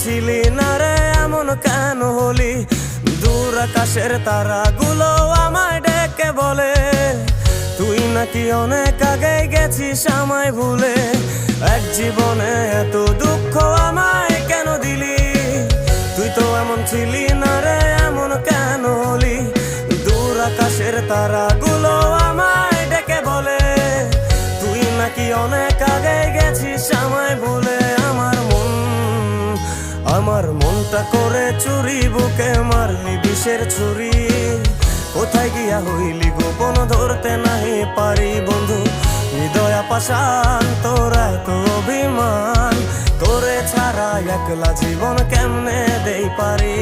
ছিলি না রে এমন কেন হলি? দূর আকাশের তারাগুলো আমায় ডেকে বলে তুই নাকি অনেক আগে গেছিস আমায় ভুলে। এক জীবনে এত দুঃখ আমায় কেন দিলি? তুই তো এমন ছিলি না রে এমন কেন হলি? দূর আকাশের তারাগুলো আমায় ডেকে বলে তুই নাকি অনেক আগে গেছিস আমায় ভুলে। আমার মনটা করে চুরি, বুকে মারলি বিষের ছুরি। কোথায় গিয়া হইলি গোপন ধরতে নাহি পারি বন্ধু। হৃদয় পাষাণ তোর এত অভিমান, তোরে ছাড়া একলা জীবন কেমনে দেই পারি?